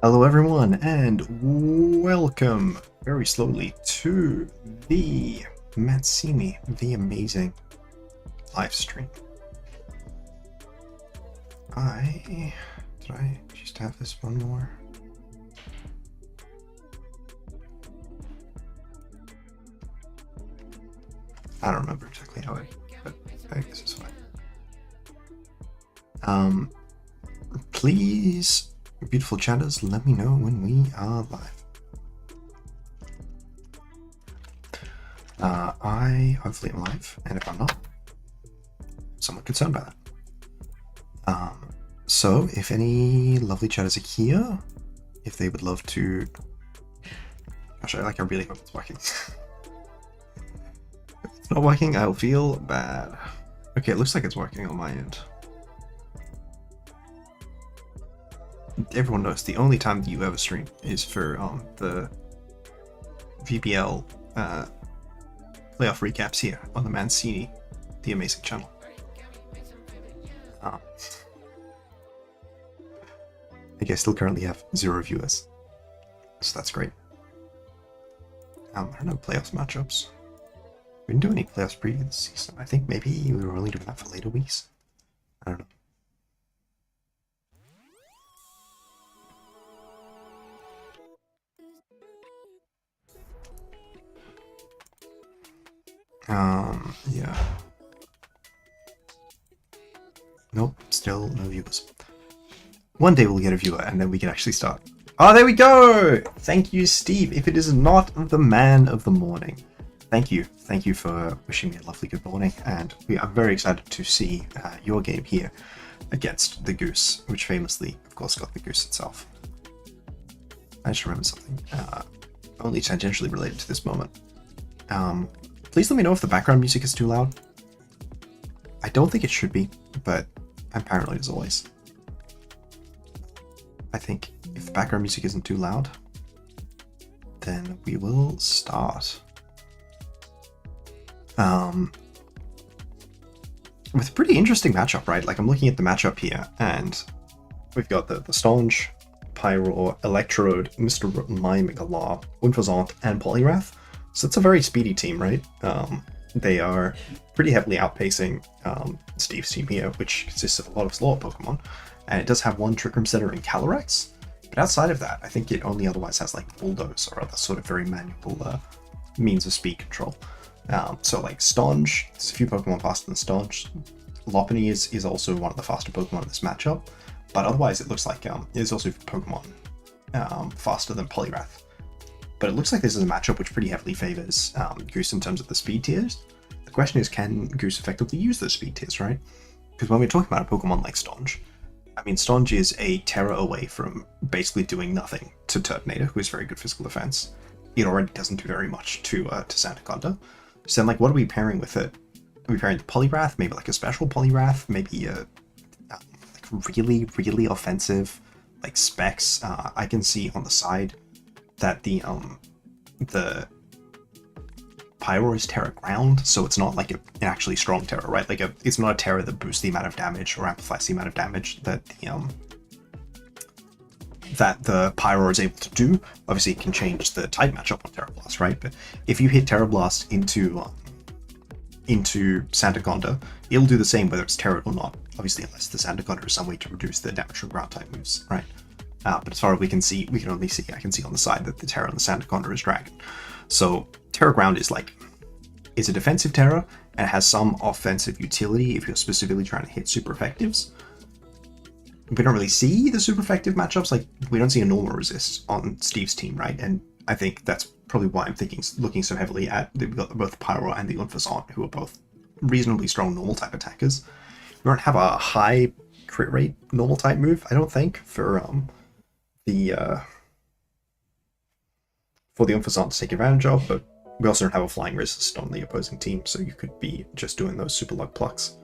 Hello everyone, and welcome very slowly to the Matsimi, the amazing live stream. Did I just have this one more? I don't remember exactly how but I guess it's fine. Please, beautiful chatters, let me know when we are live. I hopefully am live, and if I'm not, somewhat concerned by that. So if any lovely chatters are here, if they would love to, gosh, I really hope it's working. If it's not working, I'll feel bad. Okay, it looks like it's working on my end. Everyone knows the only time that you ever stream is for the VBL playoff recaps here on the Mancini, the amazing channel. I guess still currently have 0 viewers, so that's great. I don't know, playoffs matchups. We didn't do any playoffs preview this season. I think maybe we were only doing that for later weeks. I don't know. Yeah. Nope, still no viewers. One day we'll get a viewer and then we can actually start. Oh, there we go! Thank you, Steve. If it is not the man of the morning. Thank you. Thank you for wishing me a lovely good morning. And we are very excited to see your game here against the Goose, which famously, of course, got the Goose itself. I just remembered something. Only tangentially related to this moment. Please let me know if the background music is too loud. I don't think it should be, but I'm paranoid as always. I think if the background music isn't too loud, then we will start. With a pretty interesting matchup, right? Like, I'm looking at the matchup here, and we've got the Staunch, Pyro, Electrode, Mr. Mime, Galar, Unfazant, and Poliwrath. So it's a very speedy team, right? They are pretty heavily outpacing Steve's team here, which consists of a lot of slower Pokemon. And it does have one Trick Room Center in Calyrex. But outside of that, I think it only otherwise has like Bulldoze or other sort of very manual means of speed control. So like Staunch, there's a few Pokemon faster than Staunch. Lopunny is also one of the faster Pokemon in this matchup. But otherwise it looks like there's also Pokemon faster than Poliwrath. But it looks like this is a matchup which pretty heavily favors Goose in terms of the speed tiers. The question is, can Goose effectively use those speed tiers, right? Because when we're talking about a Pokemon like Staunch, I mean, Staunch is a Terra away from basically doing nothing to Turtonator, who is very good physical defense. It already doesn't do very much to Sandaconda. So then, like, what are we pairing with it? Are we pairing the Poliwrath? Maybe like a special Poliwrath? Maybe a like really, really offensive like specs. I can see on the side that the Pyro is Terra Ground, so it's not like an actually strong Terra, right? Like it's not a Terra that boosts the amount of damage or amplifies the amount of damage that the Pyro is able to do. Obviously, it can change the type matchup on Terra Blast, right? But if you hit Terra Blast into Sandaconda, it'll do the same whether it's Terra or not. Obviously, unless the Sandaconda is some way to reduce the damage from ground type moves, right? But as far as we can see, I can see on the side that the Terra on the Sandaconda is Dragon. So Terra Ground is a defensive Terra, and it has some offensive utility if you're specifically trying to hit super effectives. We don't really see the super effective matchups, like we don't see a normal resist on Steve's team, right? And I think that's probably why I'm looking so heavily at we've got both Pyro and the Unfazant, who are both reasonably strong normal type attackers. We don't have a high crit rate normal type move, I don't think, for the Unfazant to take advantage of, but we also don't have a flying resist on the opposing team, so you could be just doing those super luck plucks.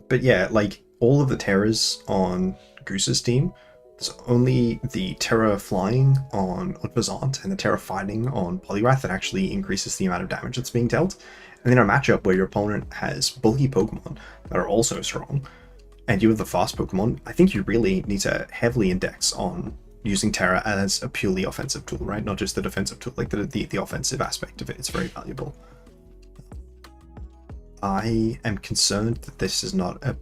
But yeah, like all of the Terras on Goose's team, there's only the Terra Flying on Unfazant and the Terra Fighting on Poliwrath that actually increases the amount of damage that's being dealt. And then a matchup where your opponent has bulky Pokemon that are also strong, and you have the fast Pokemon, I think you really need to heavily index on using Terra as a purely offensive tool, right? Not just the defensive tool, like the offensive aspect of it. It's very valuable. I am concerned that this is not a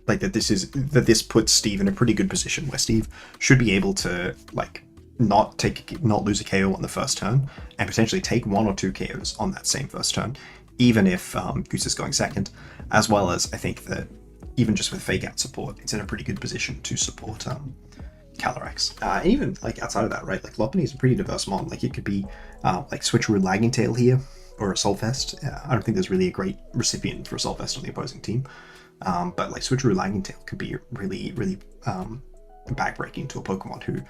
that this puts Steve in a pretty good position where Steve should be able to like not lose a KO on the first turn and potentially take 1 or 2 KOs on that same first turn, even if Goose is going second, as well as I think that even just with fake out support, it's in a pretty good position to support Calyrex. And even like outside of that, right? Like Lopunny is a pretty diverse mon. Like it could be like Switcheroo Lagging Tail here or Assault Vest. I don't think there's really a great recipient for Assault Vest on the opposing team. But like Switcheroo Lagging Tail could be really, really backbreaking to a Pokemon who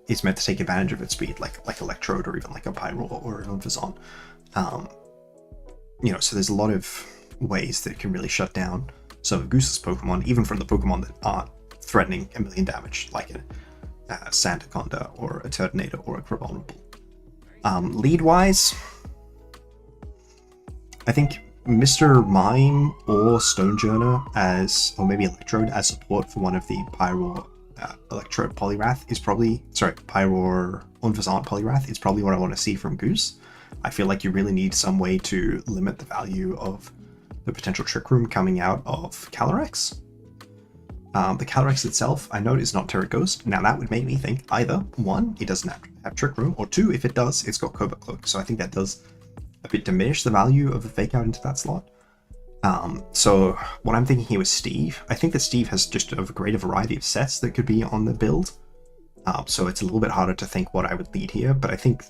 is meant to take advantage of its speed, like Electrode or even like a Pyroar or an Unfazon. You know, so there's a lot of ways that it can really shut down some of Goose's Pokemon, even from the Pokemon that aren't threatening a million damage, like a Sandaconda or a Turtonator or a Cravulpable. Lead-wise, I think Mr. Mime or Stonejourner or maybe Electrode as support for one of the Pyroar Electrode Poliwrath is probably, Pyroar Unfazant Poliwrath is probably what I want to see from Goose. I feel like you really need some way to limit the value of the potential Trick Room coming out of Calyrex. The Calyrex itself, I know, is not Terra Ghost. Now that would make me think either, 1, it doesn't have Trick Room, or 2, if it does, it's got Covert Cloak. So I think that does a bit diminish the value of a fake out into that slot. So what I'm thinking here with Steve, I think that Steve has just a greater variety of sets that could be on the build. So it's a little bit harder to think what I would lead here, but I think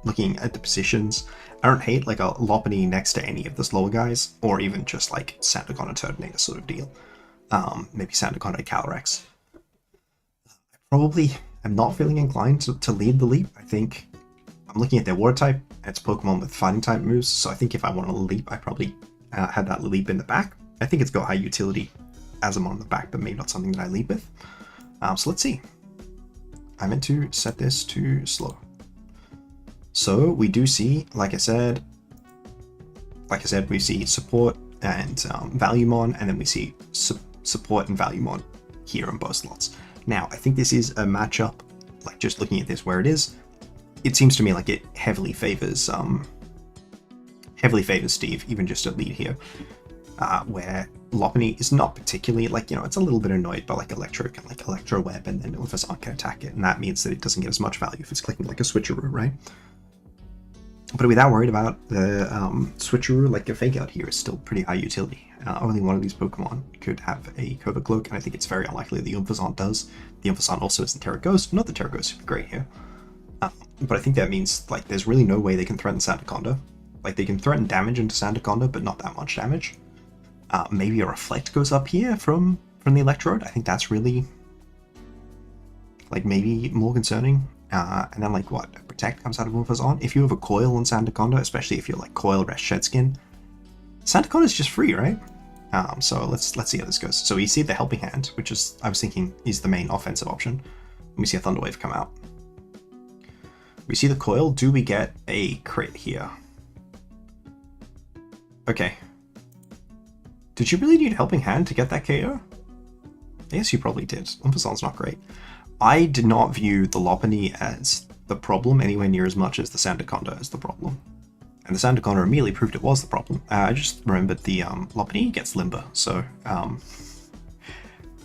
looking at the positions, I don't hate like a Lopunny next to any of the slower guys, or even just like Sandaconda Turtonator sort of deal. Maybe Sandaconda Calyrex. I probably am not feeling inclined to lead the leap. I think I'm looking at their water type, and it's Pokemon with fighting type moves, so I think if I want to leap, I probably had that leap in the back. I think it's got high utility as I'm on the back, but maybe not something that I leap with. So let's see. I meant to set this to slow. So we do see, like I said, we see support and Valuemon, and then we see support and Valuemon here on both slots. Now, I think this is a matchup, like just looking at this where it is, it seems to me like it heavily favors Steve, even just a lead here, where Lopunny is not particularly, like, you know, it's a little bit annoyed by like Electro can like Electro Web, and then Unfazant can attack it, and that means that it doesn't get as much value if it's clicking like a Switcheroo, right? But are we that worried about the Switcheroo? Like a fake out here is still pretty high utility. Only one of these Pokemon could have a Covert Cloak, and I think it's very unlikely the Unfazant does. The Unfazant also isn't Terra Ghost. Not that Terra Ghost would be great here. But I think that means like there's really no way they can threaten Sandaconda. Like they can threaten damage into Sandaconda, but not that much damage. Maybe a Reflect goes up here from the Electrode. I think that's really like maybe more concerning. And then like what? Protect comes out of Unfazant. If you have a Coil on Sandaconda, especially if you're like Coil, Rest, Shedskin, Sandaconda is just free, right? So let's see how this goes. So we see the Helping Hand, which is, I was thinking, is the main offensive option. And we see a Thunder Wave come out. We see the Coil. Do we get a crit here? Okay. Did you really need Helping Hand to get that KO? Yes, you probably did. Unfazant's not great. I did not view the Lopunny as the problem anywhere near as much as the Sandaconda as the problem. And the Sandaconda immediately proved it was the problem. I just remembered the Lopunny gets Limber, so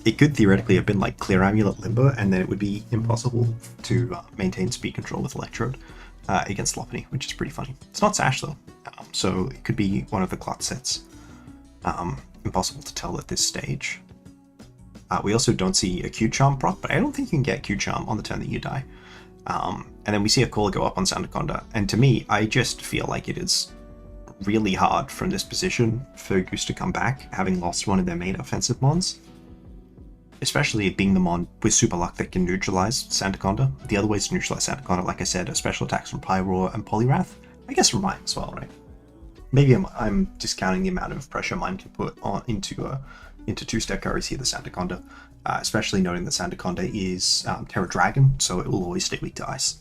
it could theoretically have been like Clear Amulet Limber, and then it would be impossible to maintain speed control with Electrode against Lopunny, which is pretty funny. It's not Sash though, so it could be one of the Clutch sets. Impossible to tell at this stage. We also don't see a Q-Charm proc, but I don't think you can get Q-Charm on the turn that you die. And then we see a Call go up on Sandaconda, and to me, I just feel like it is really hard from this position for Goose to come back, having lost one of their main offensive mons. Especially being the mon with Super Luck that can neutralize Sandaconda. The other ways to neutralize Sandaconda, like I said, are special attacks from Pyroar and Poliwrath. I guess from Mime as well, right? Maybe I'm discounting the amount of pressure Mime can put on into two-step carries here, the Sandaconda, especially noting that Sandaconda is Terra Dragon, so it will always stay weak to ice.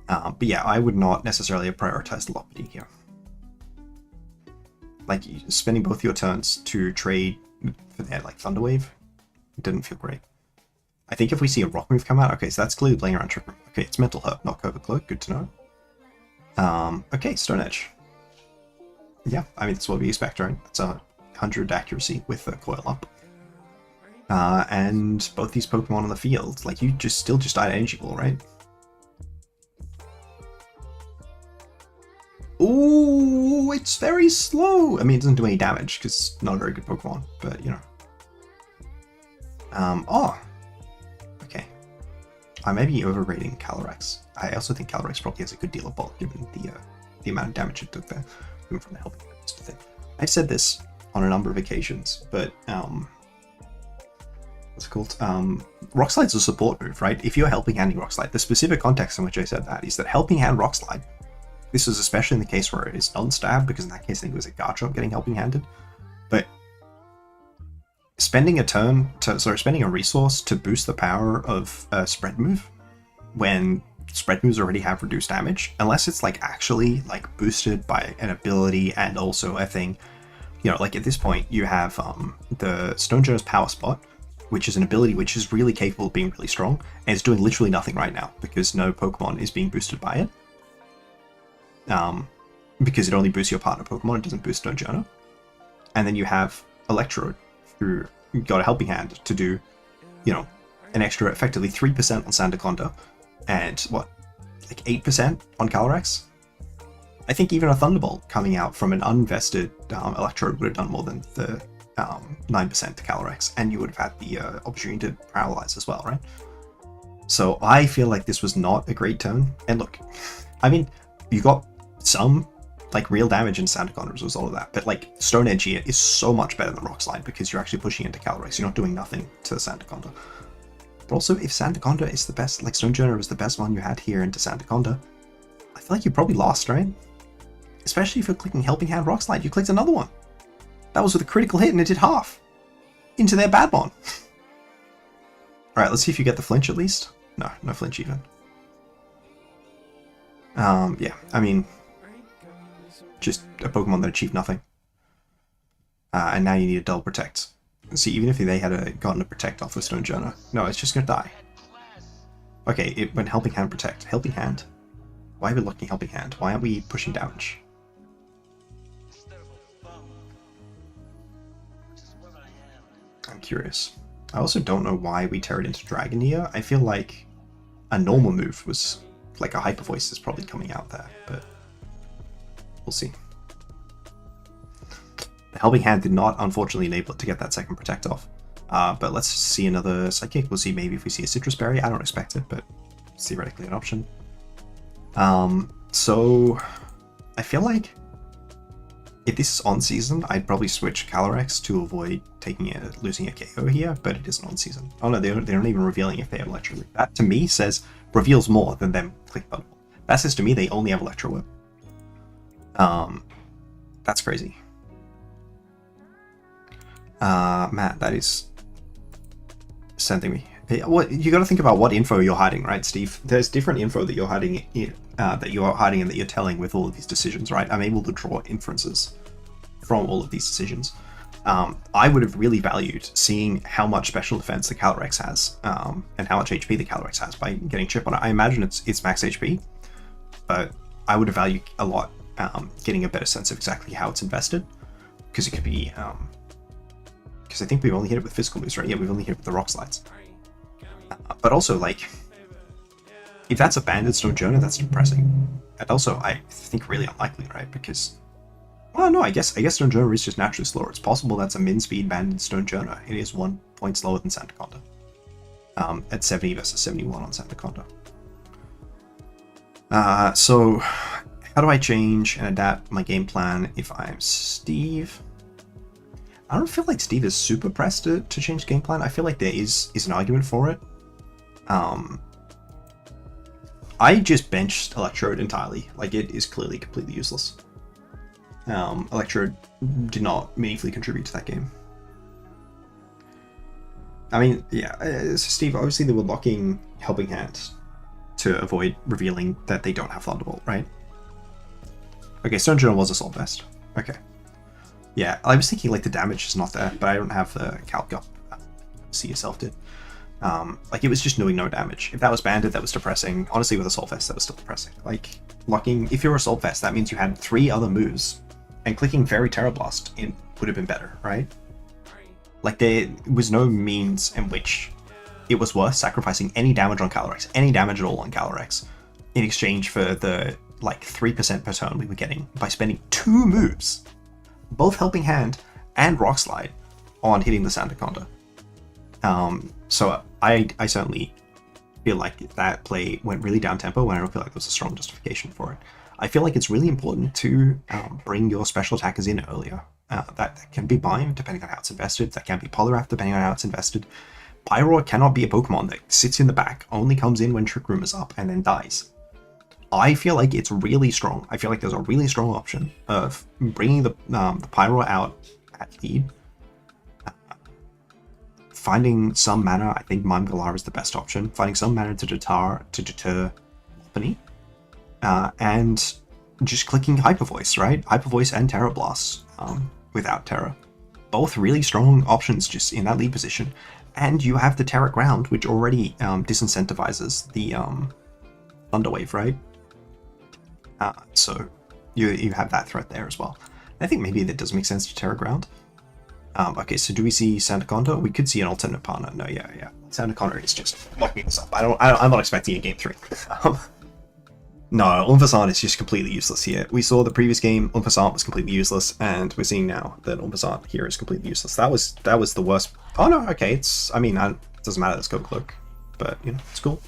But yeah, I would not necessarily have prioritized Lopunny here. Like, spending both your turns to trade for their, like, Thunder Wave didn't feel great. I think if we see a Rock move come out, okay, so that's clearly playing around Trick Room. Okay, it's Mental Herb, not Covert Cloak, good to know. Okay, Stone Edge. Yeah, I mean, that's what we expect, right? It's 100 accuracy with the coil up. And both these Pokemon on the field, like, you still just died Energy Ball, right? Ooh, it's very slow. I mean, it doesn't do any damage because it's not a very good Pokemon, but you know. Oh, okay. I may be overrating Calyrex. I also think Calyrex probably has a good deal of bulk given the amount of damage it took there, even from the helping thing. I've said this on a number of occasions, but what's it called? Rock Slide's a support move, right? If you're helping handing Rock Slide, the specific context in which I said that is that helping hand Rock Slide. This is especially in the case where it is non-stab, because in that case I think it was a Garchomp getting helping handed. But spending a resource to boost the power of a spread move when spread moves already have reduced damage, unless it's like actually like boosted by an ability and also a thing, you know, like at this point you have the Stonejourner's Power Spot, which is an ability which is really capable of being really strong, and it's doing literally nothing right now because no Pokemon is being boosted by it. Because it only boosts your partner Pokemon, it doesn't boost Stonejourner. And then you have Electrode, who got a helping hand to do, you know, an extra effectively 3% on Sandaconda, and what, like 8% on Calyrex? I think even a Thunderbolt coming out from an uninvested Electrode would have done more than the 9% to Calyrex, and you would have had the opportunity to paralyze as well, right? So I feel like this was not a great turn. And look, I mean, you got some like real damage in Sandaconda as a result of that, but like Stone Edge here is so much better than Rock Slide because you're actually pushing into Calyrex. You're not doing nothing to Sandaconda. But also, if Sandaconda is the best, like Stonejourner was the best one you had here into Sandaconda, I feel like you probably lost, right? Especially if you're clicking Helping Hand Rock Slide, you clicked another one. That was with a critical hit and it did half into their Badmon. Alright, let's see if you get the flinch at least. No, no flinch even. Yeah, I mean, just a Pokemon that achieved nothing. And now you need a double protect. See, even if they had gotten a protect off of Stonejourner, no, it's just gonna die. Okay, it went Helping Hand protect. Helping Hand? Why are we looking Helping Hand? Why aren't we pushing damage? I'm curious. I also don't know why we tear it into Dragon here. I feel like a normal move was like a Hyper Voice is probably coming out there, but we'll see. The Helping Hand did not, unfortunately, enable it to get that second Protect off. But let's see another Psychic. We'll see maybe if we see a Citrus Berry. I don't expect it, but it's theoretically an option. So I feel like if this is on season, I'd probably switch Calyrex to avoid losing a KO here, but it isn't on season. Oh no, they're not even revealing if they have Electro Whip. That to me says reveals more than them clicking Thunderbolt. That says to me they only have Electro Whip. That's crazy. Matt, that is sending me. What you got to think about what info you're hiding, right, Steve? There's different info that you're hiding and that you're telling with all of these decisions, right? I'm able to draw inferences from all of these decisions. I would have really valued seeing how much special defense the Calyrex has, and how much HP the Calyrex has by getting chip on it. I imagine it's max HP, but I would have valued a lot getting a better sense of exactly how it's invested, because it could be. Because I think we've only hit it with physical moves, right? Yeah, we've only hit it with the Rock Slides. But also, like, if that's a banded Stonejourner, that's depressing. And also, I think really unlikely, right? Because, well, no, I guess Stonejourner is just naturally slower. It's possible that's a min-speed banded Stonejourner. It is 1 point slower than Sandaconda. At 70 versus 71 on Sandaconda. So, how do I change and adapt my game plan if I'm Steve? I don't feel like Steve is super pressed to change game plan. I feel like there is an argument for it. I just benched Electrode entirely. Like, it is clearly completely useless. Electrode did not meaningfully contribute to that game. I mean, yeah, so Steve, obviously they were locking Helping Hand to avoid revealing that they don't have Thunderbolt, right? Okay, Stonejourner was Assault Vest. Okay. Yeah, I was thinking like the damage is not there, but I don't have the calc up. See yourself did. Like it was just doing no damage. If that was banded, that was depressing. Honestly, with Assault Vest, that was still depressing. Like locking, if you're Assault Vest, that means you had 3 other moves, and clicking Fairy Terra Blast in would have been better, right? Like there was no means in which it was worth sacrificing any damage on Calyrex, any damage at all on Calyrex, in exchange for the like 3% per turn we were getting by spending 2 moves, both Helping Hand and Rock Slide, on hitting the Sandaconda. So I certainly feel like that play went really down tempo, and I don't feel like there was a strong justification for it. I feel like it's really important to bring your special attackers in earlier. That can be Bime, depending on how it's invested. That can be Poliwrath, depending on how it's invested. Pyroar cannot be a Pokemon that sits in the back, only comes in when Trick Room is up, and then dies. I feel like it's really strong. I feel like there's a really strong option of bringing the Pyroar out at lead, finding some mana. I think Mime Galar is the best option. Finding some mana to deter Lopunny, and just clicking Hyper Voice, right? Hyper Voice and Terra Blast without Terra. Both really strong options just in that lead position. And you have the Terra Ground, which already disincentivizes the Thunder Wave, right? So you have that threat there as well. I think maybe that does make sense to Terra Ground. Okay, so do we see Sandaconda? We could see an alternate partner. No, yeah. Sandaconda is just locking this up. I'm not expecting a game 3. No, Umphassant is just completely useless here. We saw the previous game, Umphassant was completely useless, and we're seeing now that Umphassant here is completely useless. That was the worst. Oh no, okay, it doesn't matter, let's go Cloak, but you know, it's cool.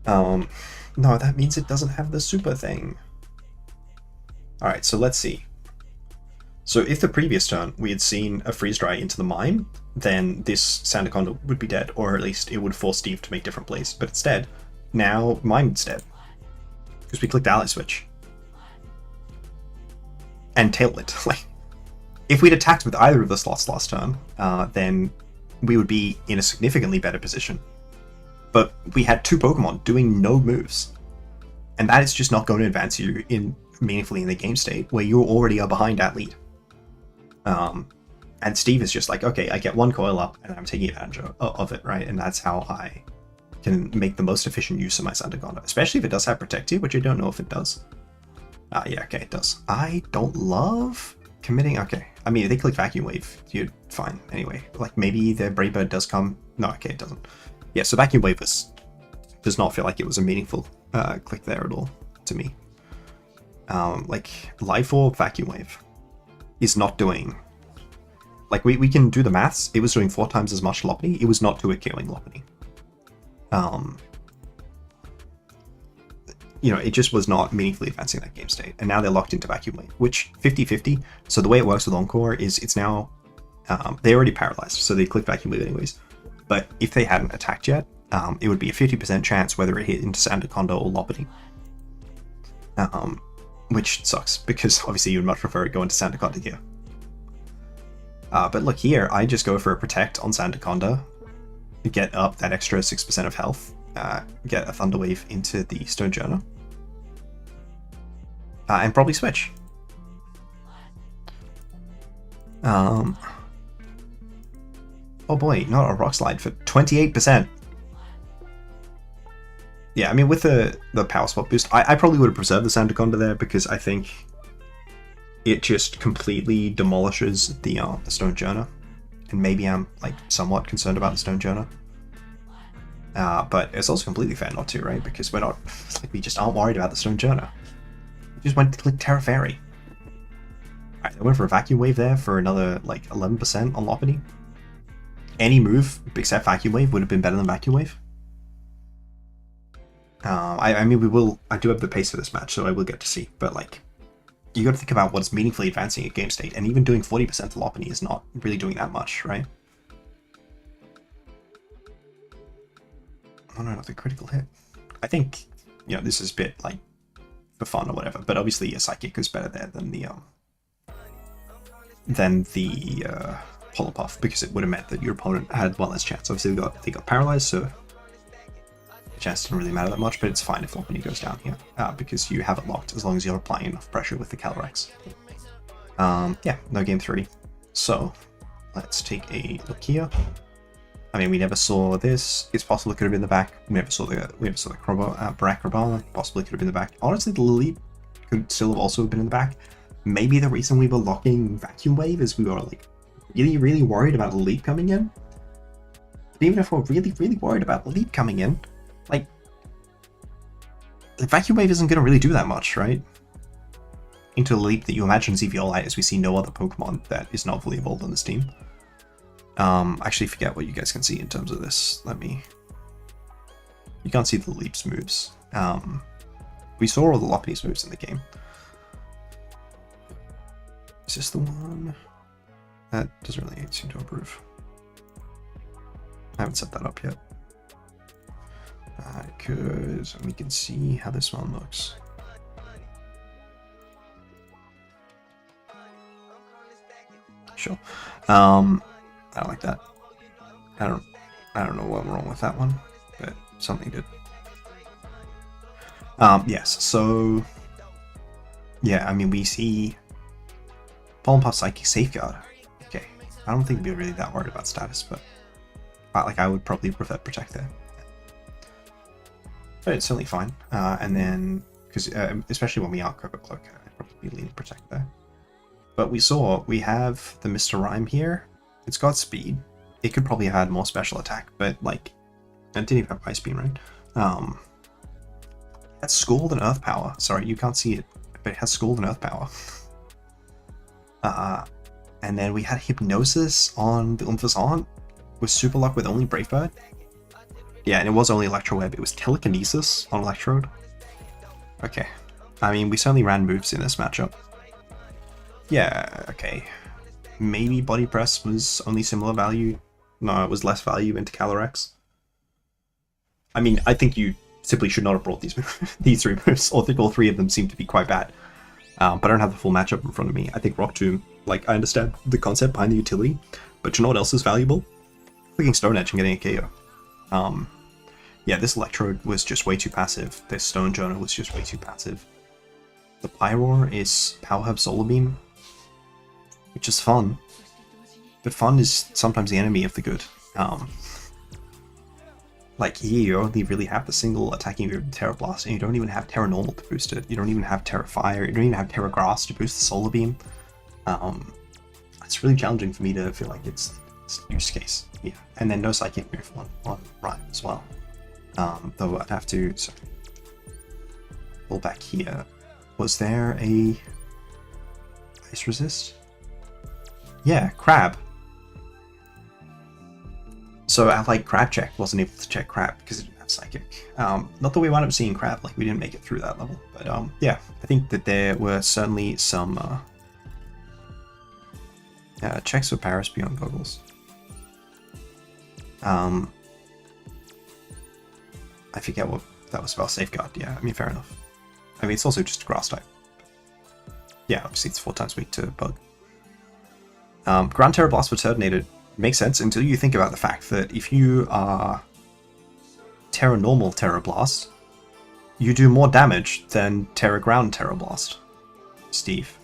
No, that means it doesn't have the super thing. Alright, so let's see. So if the previous turn we had seen a Freeze Dry into the Mime, then this Sandaconda would be dead, or at least it would force Steve to make different plays, but instead, now Mime's dead. Because we clicked Ally Switch. And tailed it. Like, if we'd attacked with either of the slots last turn, then we would be in a significantly better position. But we had 2 Pokemon doing no moves. And that is just not going to advance you meaningfully in the game state, where you already are behind at lead. And Steve is just like, okay, I get 1 coil up, and I'm taking advantage of it, right? And that's how I can make the most efficient use of my Sandaconda, especially if it does have Protective, which I don't know if it does. Yeah, okay, it does. I don't love committing. Okay, I mean, if they click Vacuum Wave, you're fine anyway. Like, maybe their Brave Bird does come. No, okay, it doesn't. Yeah, so Vacuum Wave does not feel like it was a meaningful click there at all to me. Like, Life Orb Vacuum Wave is not doing. Like, we can do the maths. It was doing 4 times as much Lopunny. It was not 2-hit killing Lopunny. You know, it just was not meaningfully advancing that game state. And now they're locked into Vacuum Wave, which 50-50. So the way it works with Encore is it's now, they're already paralyzed, so they click Vacuum Wave anyways. But if they hadn't attacked yet, it would be a 50% chance whether it hit into Sandaconda or Lopunny. Which sucks, because obviously you'd much prefer it go into Sandaconda here. But look here, I just go for a Protect on Sandaconda, get up that extra 6% of health, get a Thunder Wave into the Stonjourner, and probably switch. Oh boy, not a Rock Slide for 28%. Yeah, I mean, with the Power Spot boost, I probably would have preserved the Sandaconda there, because I think it just completely demolishes the Stonjourner. And maybe I'm like somewhat concerned about the Stonjourner. But it's also completely fair not to, right? Because we're not, like, we just aren't worried about the Stonjourner. We just went to click Terra Fairy. Alright, I went for a Vacuum Wave there for another like 11% on Lopunny. Any move except Vacuum Wave would have been better than Vacuum Wave. I mean, I do have the pace for this match, so I will get to see, but like, you got to think about what's meaningfully advancing a game state, and even doing 40% to Lopunny is not really doing that much, right? Oh no, not the critical hit. I think, you know, this is a bit like for fun or whatever, but obviously a Psychic is better there than the Polypuff, because it would have meant that your opponent had one less chance. Obviously they got paralyzed, so the chance didn't really matter that much, but it's fine if Lopunny goes down here, because you have it locked as long as you're applying enough pressure with the Calyrex. Yeah, no game 3. So let's take a look here. I mean, we never saw this. It's possible it could have been the back. We never saw the Baracrabala. Possibly could have been the back. Honestly, the Leap could still have also been in the back. Maybe the reason we were locking Vacuum Wave is we were like really worried about Leap coming in. But even if we're really worried about Leap coming in, like the Vacuum Wave isn't going to really do that much, right? Into a Leap that you imagine ZVL as we see no other Pokemon that is not fully evolved on this team. I actually forget what you guys can see in terms of this. You can't see the Leap's moves. We saw all the Lopunny's moves in the game. Is this the one? That doesn't really seem to improve. I haven't set that up yet. Because we can see how this one looks. Sure. I don't like that. I don't know what went wrong with that one, but something did. Yes, so yeah, I mean we see Pollen Puff Psychic Safeguard. Okay. I don't think we're really that worried about status, but like I would probably prefer Protect there. But it's certainly fine. And then because especially when we are Covert Cloak, I'd probably be leaning Protect there. But we have the Mr. Rhyme here. It's got speed. It could probably have had more special attack, but like, it didn't even have Ice Beam, right? That's Scald and Earth Power. Sorry, you can't see it, but it has Scald and Earth Power. And then we had Hypnosis on the Umphazant with Super Luck with only Brave Bird. Yeah, and it was only Electro Web. It was Telekinesis on Electrode. Okay. I mean, we certainly ran moves in this matchup. Yeah, okay. Maybe Body Press was only similar value. No, it was less value into Calyrex. I mean, I think you simply should not have brought these these 3 moves. I think all 3 of them seem to be quite bad. But I don't have the full matchup in front of me. I think Rock Tomb, like, I understand the concept behind the utility, but you know what else is valuable? Clicking Stone Edge and getting a KO. Yeah, this Electrode was just way too passive. This Stone Journal was just way too passive. The Pyroar is Power Hub Solar Beam, which is fun, but fun is sometimes the enemy of the good. Like here, you only really have the single attacking Terra Blast, and you don't even have Terra Normal to boost it. You don't even have Terra Fire. You don't even have Terra Grass to boost the Solar Beam. It's really challenging for me to feel like it's use case. Yeah, and then no Psychic move on Rhyme as well. Though I'd have to pull back here. Was there a Ice Resist? Yeah, Crab. So I like Crab check, wasn't able to check Crab because it didn't have Psychic. Not that we wound up seeing Crab, like we didn't make it through that level. But yeah, I think that there were certainly some checks for Paris beyond goggles. I forget what that was about. Safeguard, yeah, I mean fair enough. I mean it's also just a grass type. Yeah, obviously it's 4 times weak to Bug. Ground Terra Blast for Turtonated makes sense until you think about the fact that if you are Terra Normal Terra Blast, you do more damage than Terra Ground Terra Blast. Steve.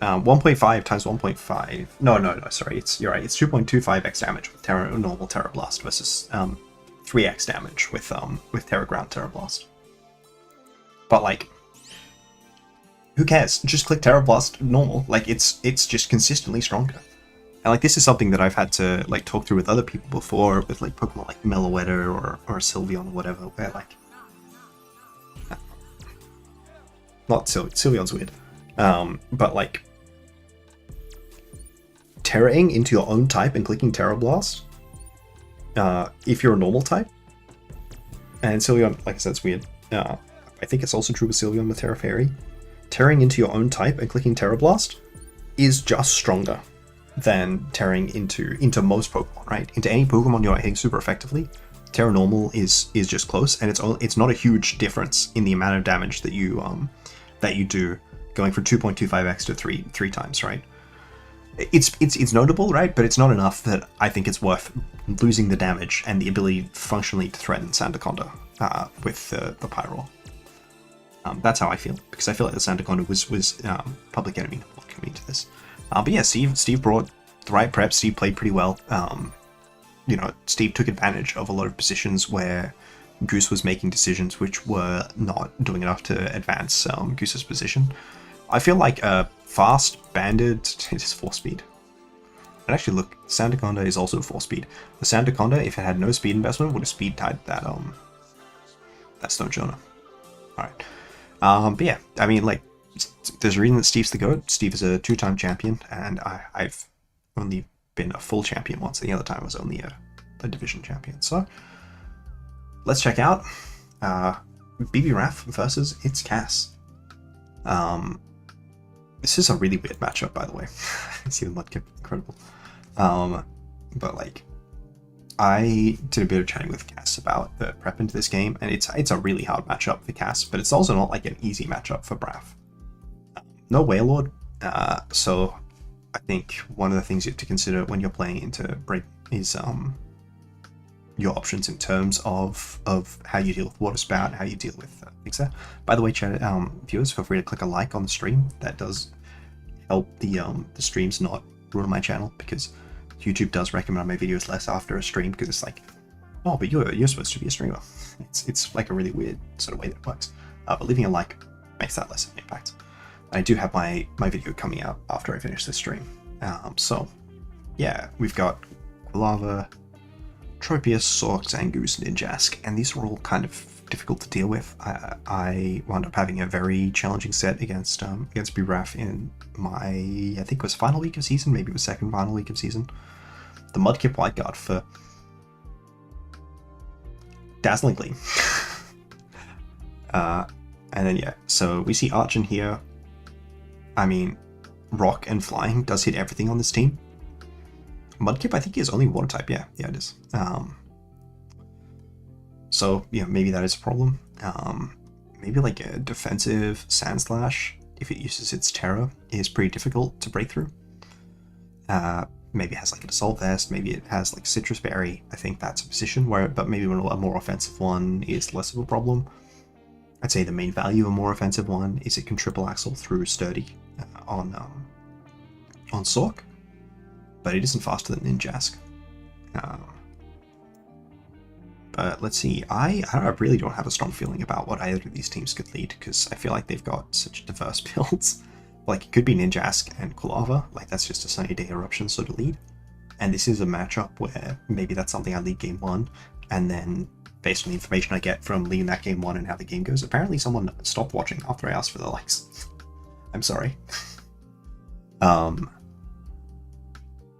1.5 times 1.5. No, sorry, you're right. It's 2.25x damage with Terra Normal Terra Blast versus 3x damage with Terra Ground Terra Blast. But like, who cares? Just click Terra Blast normal. Like it's just consistently stronger. And like this is something that I've had to like talk through with other people before, with like Pokemon like Meloetta or Sylveon or whatever, where like not Sylveon's weird. But like Terraing into your own type and clicking Terra Blast, if you're a normal type. And Sylveon, like I said, it's weird. I think it's also true with Sylveon with Terra Fairy. Terraing into your own type and clicking Terra Blast is just stronger than Terraing into most Pokemon, right? Into any Pokemon you're hitting super effectively, Terra Normal is just close, and it's not a huge difference in the amount of damage that you do, going from 2.25x to three times, right? It's notable, right? But it's not enough that I think it's worth losing the damage and the ability functionally to threaten Sandaconda with the Pyroar. That's how I feel, because I feel like the Sandaconda was public enemy coming into this. But yeah, Steve brought the right prep. Steve played pretty well. You know, Steve took advantage of a lot of positions where Goose was making decisions which were not doing enough to advance Goose's position. I feel like a fast banded, it is 4-speed. And actually look, Sandaconda is also 4-speed. The Sandaconda, if it had no speed investment, would have speed tied that Stone Jonah. Alright. But yeah, I mean, like, there's a reason that Steve's the GOAT. Steve is a 2-time champion, and I've only been a full champion once. The other time was only a division champion. So, let's check out BB Raph versus its Cass. This is a really weird matchup, by the way. See the Mudkip, incredible. But like, I did a bit of chatting with Cass about the prep into this game, and it's a really hard matchup for Cass, but it's also not like an easy matchup for Braff. No Wailord, so I think one of the things you have to consider when you're playing into Break is your options in terms of how you deal with Water Spout, how you deal with things there. By the way, chat, viewers, feel free to click a like on the stream. That does help the streams not ruin my channel, because YouTube does recommend my videos less after a stream, because it's like, oh, but you're supposed to be a streamer. It's like a really weird sort of way that it works. But leaving a like makes that less of an impact. I do have my video coming out after I finish this stream. So yeah, we've got Quilava, Tropius, Sorks, and Goose, Ninjask, and these are all kind of difficult to deal with. I wound up having a very challenging set against Buraf in my, I think it was final week of season, maybe it was second final week of season. The Mudkip White Guard for Dazzling Gleam. And then yeah, so we see Archon here. I mean, Rock and Flying does hit everything on this team. Mudkip, I think, is only water type. Yeah, it is. So yeah, maybe that is a problem. Maybe like a defensive Sand Slash, if it uses its Terra, is pretty difficult to break through. Maybe it has like an Assault Vest, maybe it has like Citrus Berry. I think that's a position where, but maybe a more offensive one is less of a problem. I'd say the main value of a more offensive one is it can triple axle through Sturdy on Sork, but it isn't faster than Ninjask. But let's see, I really don't have a strong feeling about what either of these teams could lead, because I feel like they've got such diverse builds. Like, it could be Ninjask and Quilava, like that's just a Sunny Day Eruption sort of lead. And this is a matchup where maybe that's something I lead game 1, and then based on the information I get from leading that game 1 and how the game goes, apparently someone stopped watching after I asked for the likes. I'm sorry.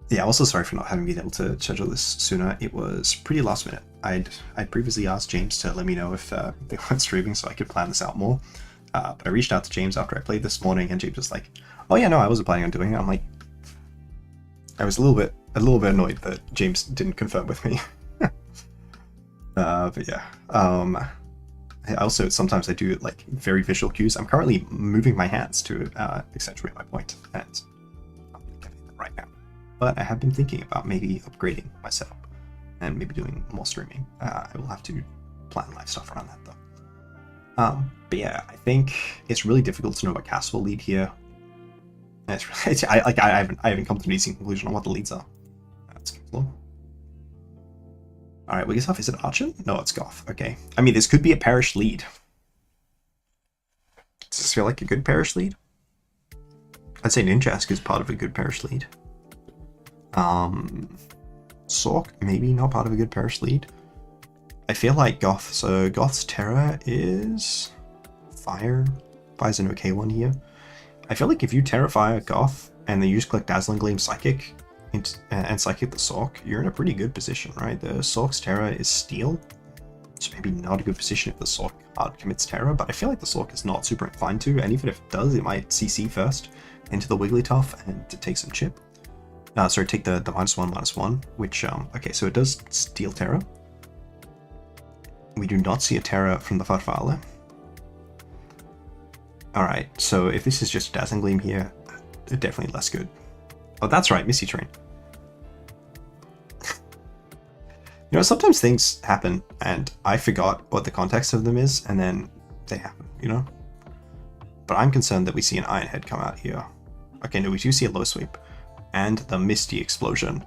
Yeah, also sorry for not having been able to schedule this sooner. It was pretty last minute. I'd previously asked James to let me know if they weren't streaming so I could plan this out more. But I reached out to James after I played this morning, and James was like, "Oh yeah, no, I wasn't planning on doing it." I'm like, I was a little bit annoyed that James didn't confirm with me. But yeah, I also sometimes I do like very visual cues. I'm currently moving my hands to accentuate my point, and I'm getting it right now. But I have been thinking about maybe upgrading my setup and maybe doing more streaming. I will have to plan live stuff around that though. But yeah, I think it's really difficult to know what Cass will lead here. And I haven't come to an easy conclusion on what the leads are. That's cool. Alright, well, is it Archon? No, it's Goth. Okay. I mean, this could be a Perish lead. Does this feel like a good Perish lead? I'd say Ninjask is part of a good Perish lead. Sork, maybe not part of a good Perish lead. I feel like Goth, so Goth's Terra is Fire. Fire's an okay one here. I feel like if you Terra Fire Goth and then you just click Dazzling Gleam Psychic and Psychic the Sork, you're in a pretty good position, right? The Sork's Terra is Steel, so maybe not a good position if the Sork hard commits Terra, but I feel like the Sork is not super inclined to, and even if it does, it might CC first into the Wigglytuff and to take some chip. Sorry, take the -1/-1, which, okay, so it does steal Terra. We do not see a Terra from the Farfalle. Alright, so if this is just Dazzling Gleam here, definitely less good. Oh, that's right, Misty Train. You know, sometimes things happen, and I forgot what the context of them is, and then they happen, you know? But I'm concerned that we see an Iron Head come out here. Okay, no, we do see a low sweep. And the Misty Explosion.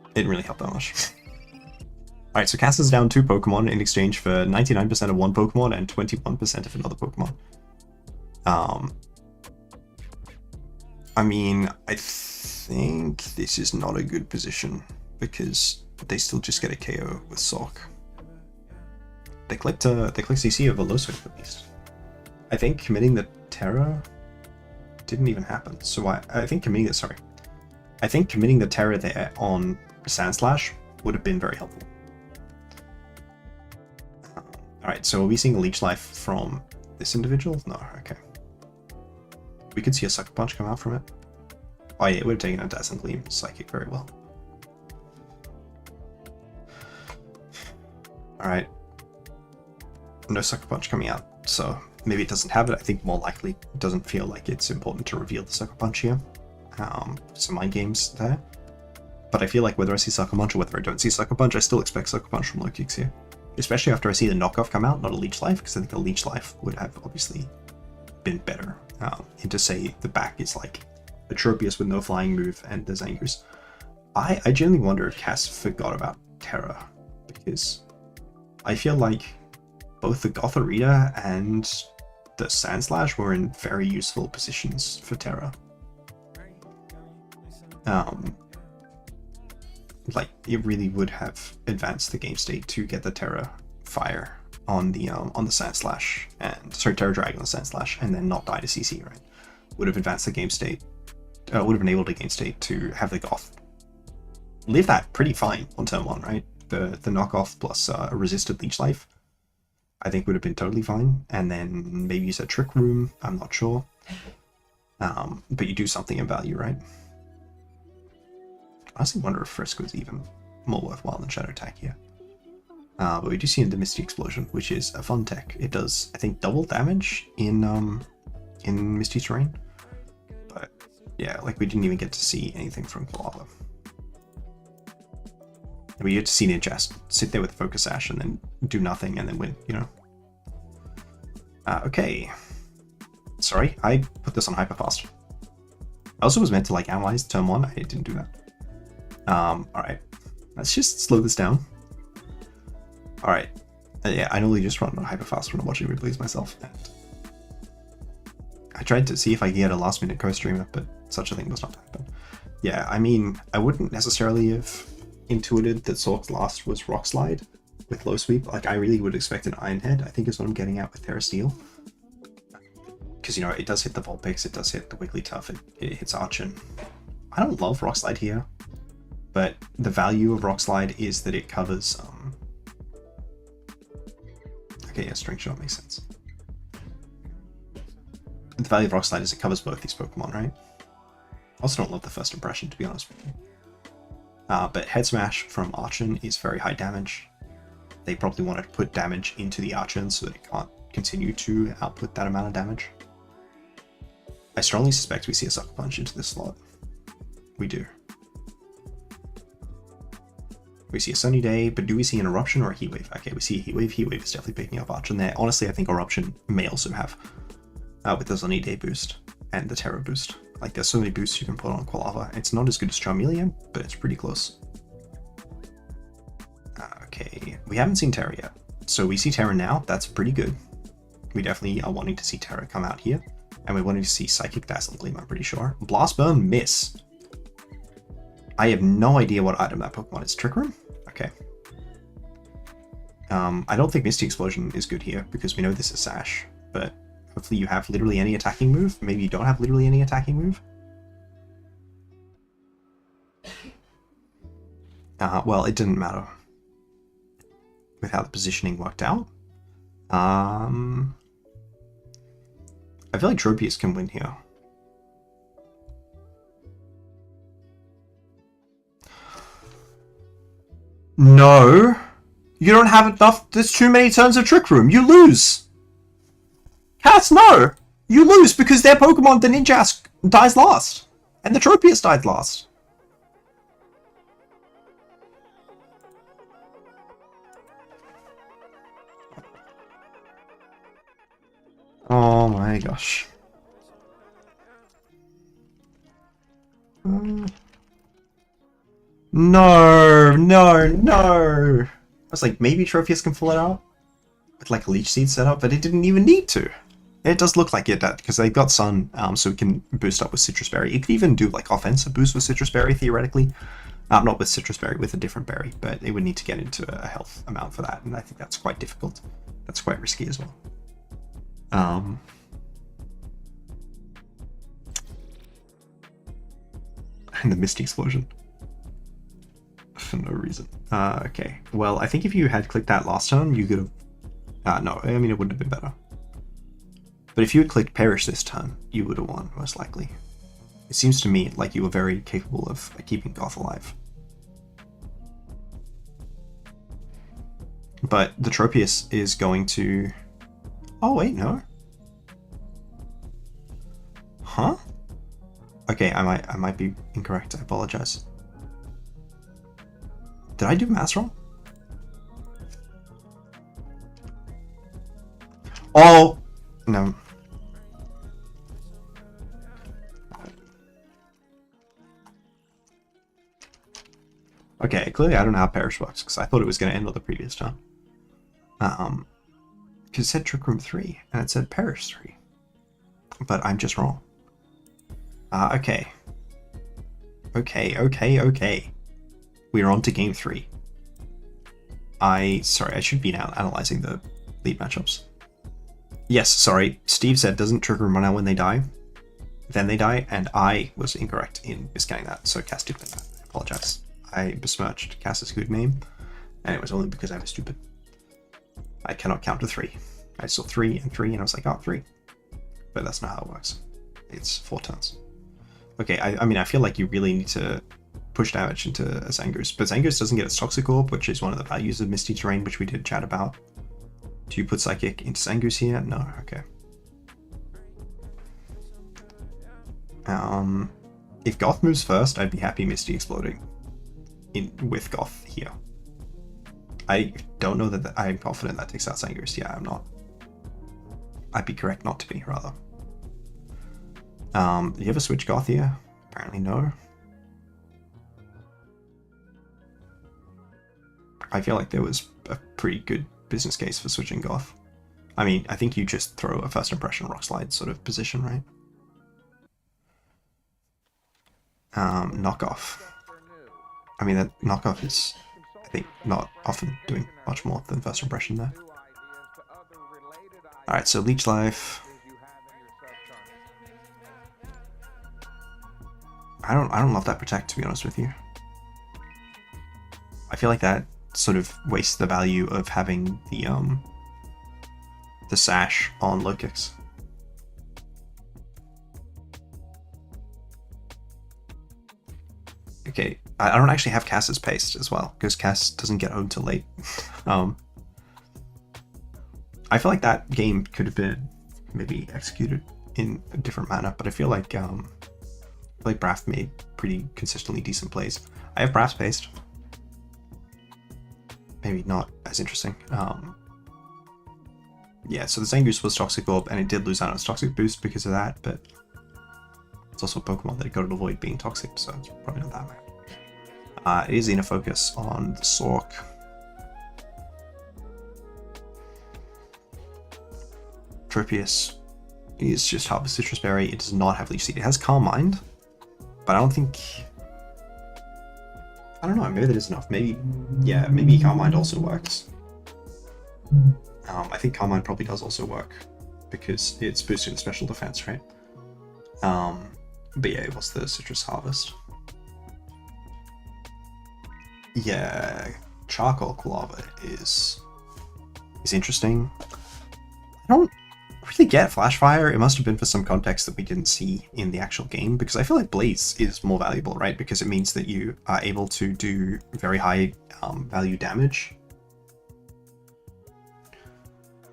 It didn't really help that much. Alright, so Cass is down 2 Pokemon in exchange for 99% of one Pokemon and 21% of another Pokemon. I mean, I think this is not a good position because they still just get a KO with Sock. They clicked CC over low sweep at least. I think committing the Terra didn't even happen. So I think committing the Terra there on Sand Slash would have been very helpful. Alright, so are we seeing a Leech Life from this individual? No, okay. We could see a Sucker Punch come out from it. Oh yeah, it would have taken a Dazzling Gleam Psychic very well. Alright. No Sucker Punch coming out, so maybe it doesn't have it. I think more likely it doesn't feel like it's important to reveal the Sucker Punch here. Some mind games there. But I feel like whether I see Sucker Punch or whether I don't see Sucker Punch, I still expect Sucker Punch from low kicks here. Especially after I see the knockoff come out, not a Leech Life, because I think a Leech Life would have obviously been better. And to say the back is like a Tropius with no flying move and the Zangoose. I genuinely wonder if Cass forgot about Terra, because I feel like both the Gothorita and the Sandslash were in very useful positions for Terra. Like, it really would have advanced the game state to get the Terra Fire on the Sandslash, and sorry, Terra Dragon on the Sandslash, and then not die to CC, right? Would have advanced the game state, would have enabled the game state to have the Goth live that pretty fine on turn 1, right? The knockoff plus a resisted Leech Life, I think would have been totally fine, and then maybe use a Trick Room, I'm not sure. But you do something in value, right? I honestly wonder if Frisk was even more worthwhile than Shadow Attack here. But we do see the Misty Explosion, which is a fun tech. It does, I think, double damage in Misty Terrain. But yeah, like we didn't even get to see anything from Quilava. We get to see Ninjas sit there with Focus Sash and then do nothing and then win, you know. Okay. Sorry, I put this on hyperfast. I also was meant to like analyze turn 1, I didn't do that. Alright, let's just slow this down. Alright, yeah, I normally just run on hyperfast when I'm watching replays myself, and I tried to see if I could get a last minute co-streamer, but such a thing does not happen. Yeah, I mean, I wouldn't necessarily have intuited that Sork's last was Rock Slide with low sweep. Like, I really would expect an Iron Head, I think is what I'm getting at with Terra Steel. Because, you know, it does hit the Vulpix, it does hit the Wigglytuff, it hits Archon. I don't love Rock Slide here, but the value of Rock Slide is that it covers, okay, yeah, String Shot makes sense. The value of Rock Slide is it covers both these Pokemon, right? I also don't love the first impression, to be honest with you. But Head Smash from Archon is very high damage. They probably want to put damage into the Archon so that it can't continue to output that amount of damage. I strongly suspect we see a Sucker Punch into this slot. We do. We see a Sunny Day, but do we see an Eruption or a Heat Wave? Okay, we see a Heat Wave. Heat Wave is definitely picking up Archon there. Honestly, I think Eruption may also have, with the Sunny Day boost and the Terra boost. Like, there's so many boosts you can put on Quilava. It's not as good as Charmeleon, but it's pretty close. Okay, we haven't seen Terra yet. So we see Terra now, that's pretty good. We definitely are wanting to see Terra come out here. And we're wanting to see Psychic Dazzling Gleam, I'm pretty sure. Blast Burn, miss. I have no idea what item that Pokemon is. Trick Room? Okay. I don't think Misty Explosion is good here, because we know this is Sash, but hopefully you have literally any attacking move. Maybe you don't have literally any attacking move. Well, it didn't matter with how the positioning worked out. I feel like Tropius can win here. No! You don't have enough. There's too many turns of Trick Room. You lose! Cats, no! You lose because their Pokemon, the Ninjask, dies last. And the Tropius died last. my gosh. No, no, no! I was like, maybe Tropius can pull it out with like a Leech Seed setup, but it didn't even need to. It does look like it did, because they've got Sun, so it can boost up with Citrus Berry. It could even do like offensive boost with Citrus Berry, theoretically. Not with Citrus Berry, with a different berry, but it would need to get into a health amount for that, and I think that's quite difficult. That's quite risky as well. And the Misty Explosion. For no reason. Okay, well, I think if you had clicked that last turn, you could have... no, I mean, it wouldn't have been better. But if you had clicked Perish this turn, you would have won, most likely. It seems to me like you were very capable of keeping Goth alive. But the Tropius is going to... Oh, wait, no. Huh? Okay, I might be incorrect. I apologize. Did I do maths wrong? Oh! No. Okay, clearly I don't know how Perish works, because I thought it was going to end on the previous turn. Because it said Trick Room 3, and it said Perish 3. But I'm just wrong. Okay. Okay. We're on to game 3. Sorry, I should be now analyzing the lead matchups. Yes, sorry, Steve said doesn't Trick Room run out when they die? Then they die, and I was incorrect in misgetting that, so Cass did win that. I apologize. I besmirched Cass's good name, and it was only because I was stupid. I cannot count to 3. I saw 3 and 3, and I was like, oh, 3. But that's not how it works. It's 4 turns. Okay, I mean, I feel like you really need to push damage into a Zangoose, but Zangoose doesn't get its Toxic Orb, which is one of the values of Misty Terrain, which we did chat about. Do you put Psychic into Zangoose here? No, okay. If Goth moves first, I'd be happy Misty exploding with Goth here. I don't know that I'm confident that takes out Zangoose. Yeah, I'm not. I'd be correct not to be, rather. You ever switch Goth here? Apparently no. I feel like there was a pretty good business case for switching Goth. I mean, I think you just throw a first impression Rock Slide sort of position, right? Knockoff. I mean, that knockoff is, I think, not often doing much more than first impression there. Alright, so Leech Life. I don't love that Protect, to be honest with you. I feel like that sort of wastes the value of having the Sash on low kicks. Okay, I don't actually have Cass's Paste as well, because Cass doesn't get home till late. I feel like that game could have been maybe executed in a different manner, but I feel like Braff made pretty consistently decent plays. I have Braff's Paste. Maybe not as interesting. Yeah, so the Zangoose was Toxic Orb, and it did lose out on its Toxic Boost because of that, but it's also a Pokemon that it got to avoid being toxic, so it's probably not that bad. It is Inner Focus on the Sork. Tropius is just Harvest Citrus Berry. It does not have Leech Seed. It has Calm Mind, but I don't think... I don't know, maybe that is enough. Maybe, yeah, maybe Calm Mind also works. I think Calm Mind probably does also work, because it's boosting the special defense, right? But yeah, it was the Citrus Harvest. Yeah, Charcoal Lava is interesting. I don't really get Flash Fire. It must have been for some context that we didn't see in the actual game, because I feel like Blaze is more valuable, right? Because it means that you are able to do very high value damage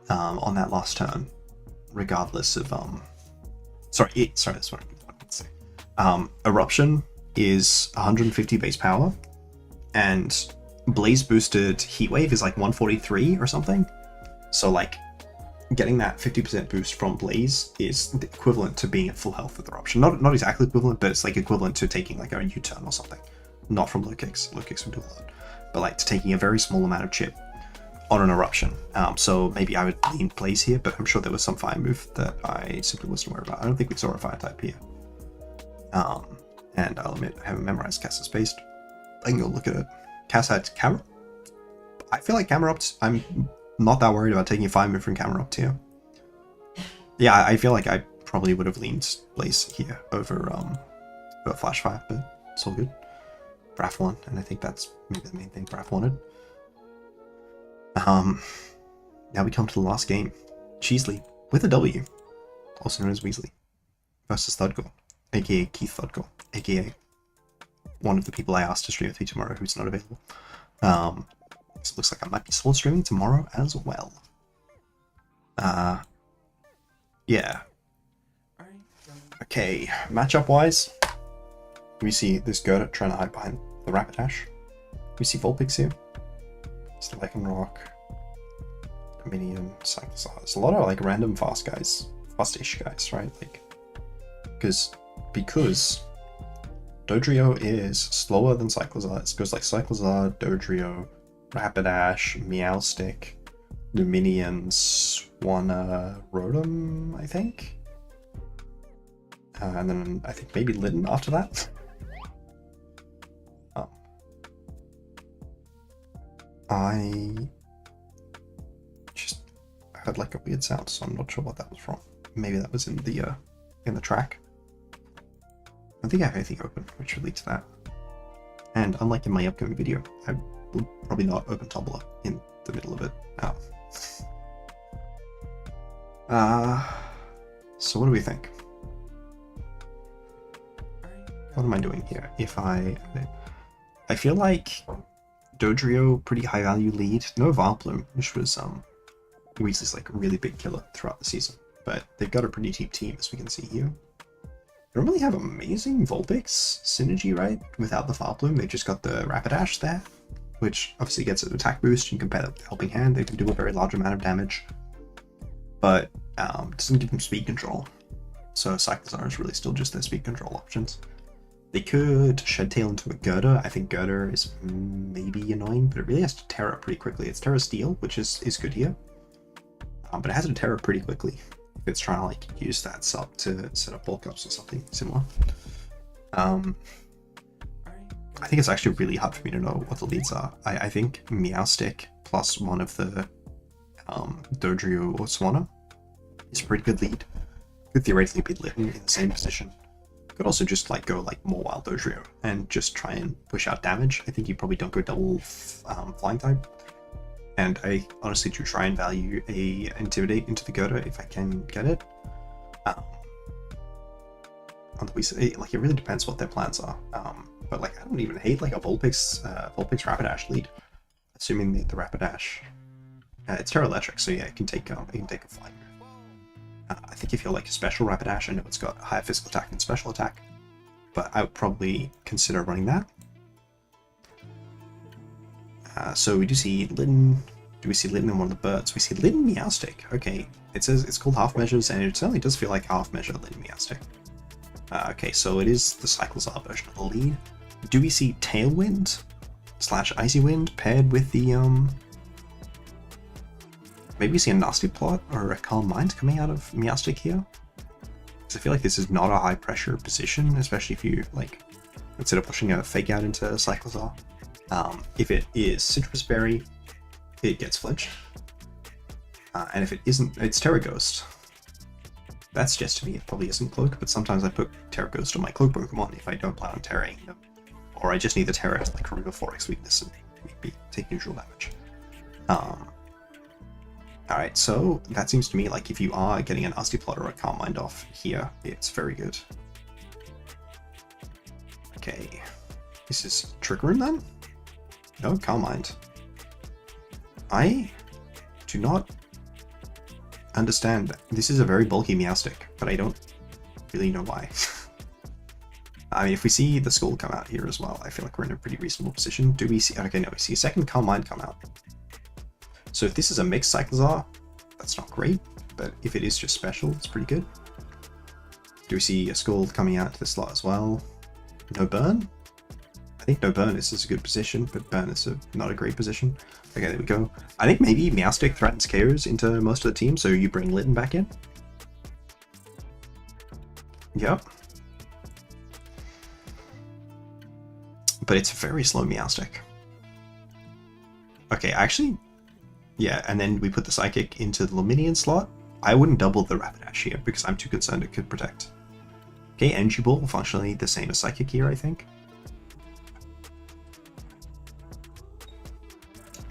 on that last turn, regardless of sorry, that's what I meant to say. Eruption is 150 base power, and Blaze boosted Heatwave is like 143 or something. So like getting that 50% boost from Blaze is the equivalent to being at full health with Eruption. Not exactly equivalent, but it's like equivalent to taking like a U-turn or something. Not from low kicks. Low kicks would do a lot. But like to taking a very small amount of chip on an Eruption. So maybe I would lean Blaze here, but I'm sure there was some fire move that I simply wasn't aware about. I don't think we saw a fire type here. And I'll admit, I haven't memorized Cass's Paste. I can go look at it. Cass had Camera. I feel like Camerupt, I'm not that worried about taking a fire move from Camerupt here. Yeah, I feel like I probably would have leaned Blaze here over Flash Fire, but it's all good. Braff won, and I think that's maybe the main thing Braff wanted. Now we come to the last game. Cheesley with a W, also known as Weasley, versus Thudgore, aka Keith Thudgore, aka one of the people I asked to stream with me tomorrow who's not available. So it looks like I might be solo streaming tomorrow as well. Yeah. Okay, matchup wise, we see this Gerda trying to hide behind the Rapidash. We see Vulpix here. It's the Lycanroc, Dominion, Cyclozar. There's a lot of like random fast guys, fast-ish guys, right? Like, because Dodrio is slower than Cyclozar. It goes like Cyclozar, Dodrio, Rapidash, Meowstic, Dominion, Swanna, Rotom, I think. And then I think maybe Litten after that. I just heard like a weird sound, so I'm not sure what that was from. Maybe that was in the track. I don't think I have anything open, which would lead to that. And unlike in my upcoming video, I will probably not open Tumblr in the middle of it. So what do we think? What am I doing here? I feel like Dodrio, pretty high value lead. No Vileplume, which was Weasley's like a really big killer throughout the season. But they've got a pretty deep team, as we can see here. They don't really have amazing Vulpix synergy, right? Without the Vileplume, they just got the Rapidash there, which obviously gets an attack boost. You can compare that with Helping Hand. They can do a very large amount of damage, but doesn't give them speed control. So Cyclozar is really still just their speed control options. They could Shed Tail into a Gerda. I think Gerda is maybe annoying, but it really has to Terra pretty quickly. It's Terra Steel, which is good here, but it has to Terra pretty quickly if it's trying to like use that sub to set up bulk ups or something similar. I think it's actually really hard for me to know what the leads are. I think Meowstic plus one of the Dodrio or Swanna is a pretty good lead. Could theoretically be Litten in the same position. Could also just like go like more Wild Dodrio and just try and push out damage. I think you probably don't go double flying type. And I honestly do try and value a Intimidate into the Gerda if I can get it. On the Weasley, like it really depends what their plans are. But like I don't even hate like a Vulpix Rapidash lead, assuming the Rapidash. It's Terra Electric, so yeah, it can take a flying move. I think if you're like a special Rapidash, I know it's got higher physical attack than special attack, but I would probably consider running that. So we do see Litten. Do we see Litten in one of the birds? We see Litten Meowstic. Okay, it says it's called Half Measures, and it certainly does feel like Half Measure Litten Meowstic. Okay, so it is the Cyclozar version of the lead. Do we see Tailwind / Icy Wind paired with the maybe we see a Nasty Plot or a Calm Mind coming out of Meowstic here? Because I feel like this is not a high pressure position, especially if you like consider pushing a Fake Out into Cyclozar. If it is Citrus Berry, it gets flinched. And if it isn't, it's Terra Ghost. That suggests to me it probably isn't Cloak, but sometimes I put Terra Ghost on my Cloak Pokemon if I don't plan on terraing them. Or I just need the Terra to like remove a 4x weakness and maybe take neutral damage. Alright, so that seems to me like if you are getting a Nasty Plot or a Calm Mind off here, it's very good. Okay, this is Trick Room then? No, Calm Mind. I do not understand. This is a very bulky Meowstic, but I don't really know why. I mean, if we see the Skull come out here as well, I feel like we're in a pretty reasonable position. Do we see... Okay, no, we see a second Calm Mind come out. So if this is a mixed Cyclozar, that's not great. but if it is just special, it's pretty good. Do we see a Scald coming out to the slot as well? No burn? I think no burn is a good position, but burn is not a great position. Okay, there we go. I think maybe Meowstic threatens KOs into most of the team, so you bring Litten back in. Yep. But it's a very slow Meowstic. Okay, actually, yeah, and then we put the Psychic into the Luminion slot. I wouldn't double the Rapidash here because I'm too concerned it could protect. Okay, Energy Ball, functionally the same as Psychic here, I think.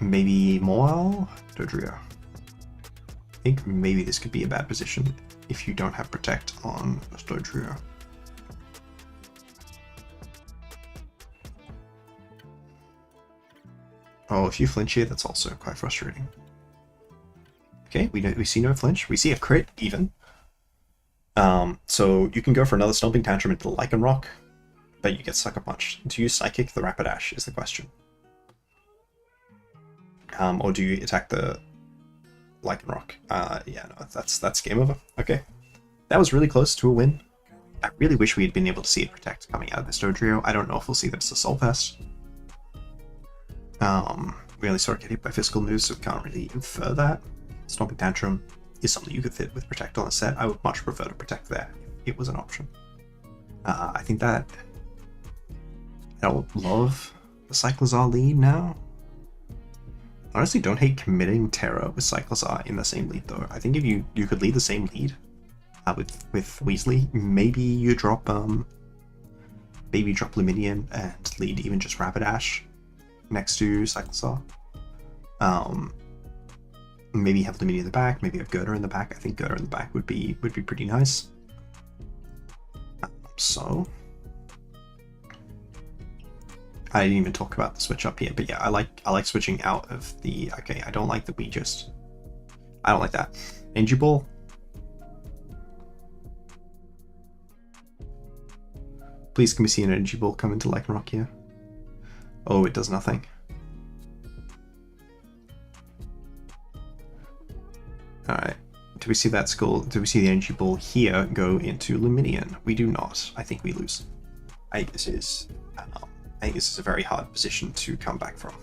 Maybe Moal? Dodrio. I think maybe this could be a bad position if you don't have Protect on Dodrio. Oh, if you flinch here, that's also quite frustrating. Okay, we see no flinch. We see a crit, even. So you can go for another Stomping Tantrum into the Lycanroc, but you get Sucker Punched. Do you Psychic the Rapidash is the question. Or do you attack the Lycanroc? Yeah, no, that's game over. Okay. That was really close to a win. I really wish we had been able to see it Protect coming out of this Dodrio. I don't know if we'll see that as a Soul Fest. We only sort of get hit by physical moves, so we can't really infer that. Stomping Tantrum is something you could fit with Protect on a set. I would much prefer to Protect there if it was an option. I think that I don't love the Cyclizar lead now. Honestly, don't hate committing Terra with Cyclizar in the same lead though. I think if you could lead the same lead with Weasley, maybe you drop Luminion and lead even just Rapidash next to Cyclizar. Maybe have Luminion in the back, maybe have Gerda in the back. I think Gerda in the back would be pretty nice. So I didn't even talk about the switch up here, but yeah, I like switching out of the okay, I don't like that I don't like that. Energy Ball. Please can we see an Energy Ball come into Lycanroc here? Oh, it does nothing. Alright. Do we see that Skull? Do we see the Energy Ball here go into Luminion? We do not. I think we lose. I think this is a very hard position to come back from.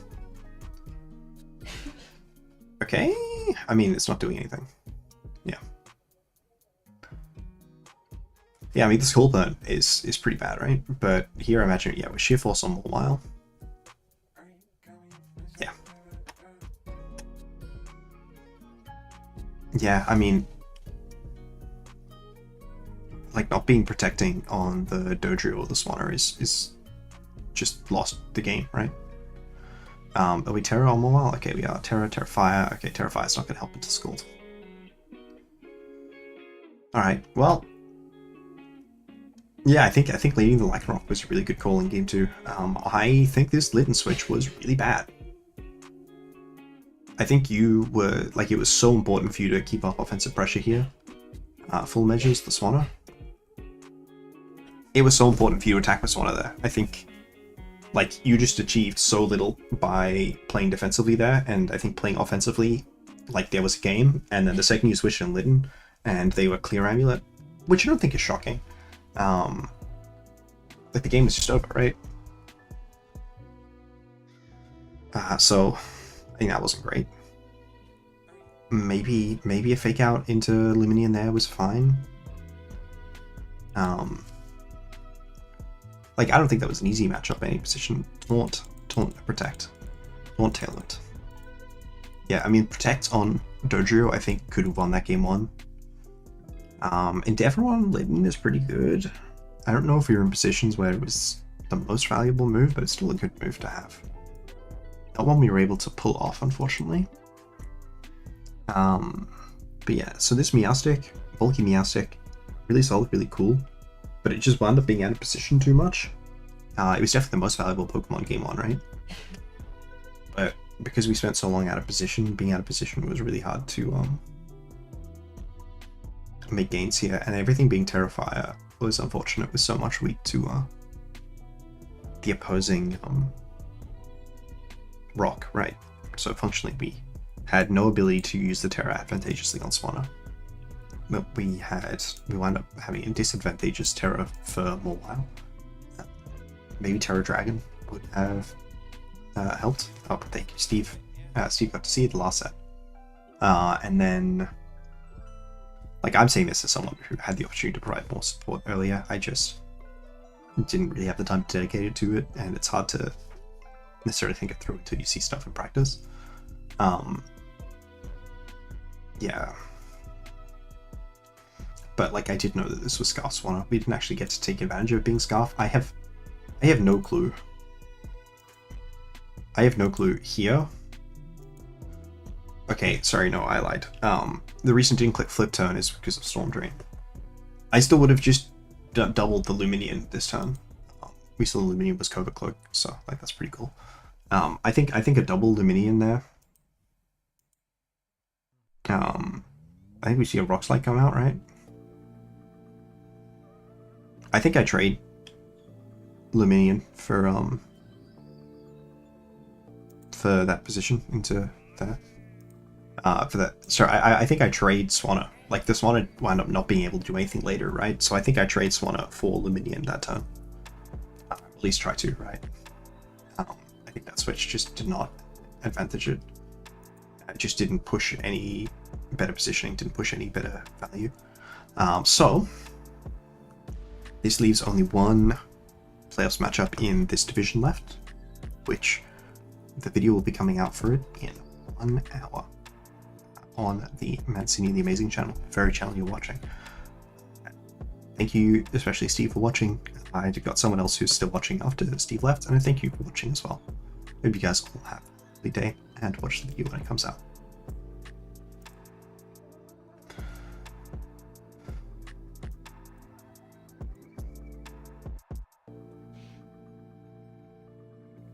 Okay. I mean, it's not doing anything. Yeah. Yeah, I mean, the Skull Burn is pretty bad, right? But here, I imagine, yeah, with Sheer Force on Mawile. Yeah. Yeah, I mean, like, not being protecting on the Dodrio or the Swanner is just lost the game, right? Are we Terra on Mawile? Okay, we are Terra Fire. Okay, Terra Fire's not going to help into Scald. Alright, well, yeah, I think leading the Lycanroc was a really good call in game 2. I think this Litten switch was really bad. I think you were, like, it was so important for you to keep up offensive pressure here. Full measures, the Swanner. It was so important for you to attack the Swanner there. I think, like, you just achieved so little by playing defensively there, and I think playing offensively, like, there was a game, and then the second you switched in Litten, and they were Clear Amulet, which I don't think is shocking. Like, the game was just over, right? So I think that wasn't great. Maybe a fake out into Luminion there was fine. Like, I don't think that was an easy matchup in any position. Taunt, Protect. Taunt, Tailwind. Yeah, I mean, Protect on Dodrio, I think, could have won that game 1. Endeavor on Litten is pretty good. I don't know if we were in positions where it was the most valuable move, but it's still a good move to have. Not one we were able to pull off, unfortunately. But yeah, so this Meowstic, bulky Meowstic, really solid, really cool, but it just wound up being out of position too much. It was definitely the most valuable Pokemon game 1, right? But because we spent so long out of position, being out of position was really hard to make gains here, and everything being Terrifier was unfortunate with so much weak to the opposing rock, right? So functionally we had no ability to use the Terra advantageously on Swanner. we wound up having a disadvantageous Terra for more while. Maybe Terra Dragon would have helped. Oh, thank you, Steve. Steve got to see the last set. And then, like, I'm saying this as someone who had the opportunity to provide more support earlier. I just didn't really have the time dedicated to it, and it's hard to necessarily think it through until you see stuff in practice. Yeah. But, like, I did know that this was Scarf Swanna. We didn't actually get to take advantage of it being Scarf. I have no clue. I have no clue here. Okay, sorry, no, I lied. The reason I didn't click Flip Turn is because of Storm Drain. I still would have just doubled the Luminion this turn. We saw the Luminion was Covert Cloak, so, like, that's pretty cool. I think a double Luminion there. I think we see a Rock Slide come out, right? I think I trade Luminion for that position into there. For that, sorry, I think I trade Swanna. Like, the Swanna wound up not being able to do anything later, right? So I think I trade Swanna for Luminion that turn. At least try to, right? I think that switch just did not advantage it. It just didn't push any better positioning, didn't push any better value. So this leaves only one playoffs matchup in this division left, which the video will be coming out for it in 1 hour on the Mancini the Amazing channel, the very channel you're watching. Thank you, especially Steve, for watching. I got someone else who's still watching after Steve left, and I thank you for watching as well. Hope you guys all have a lovely day and watch the video when it comes out.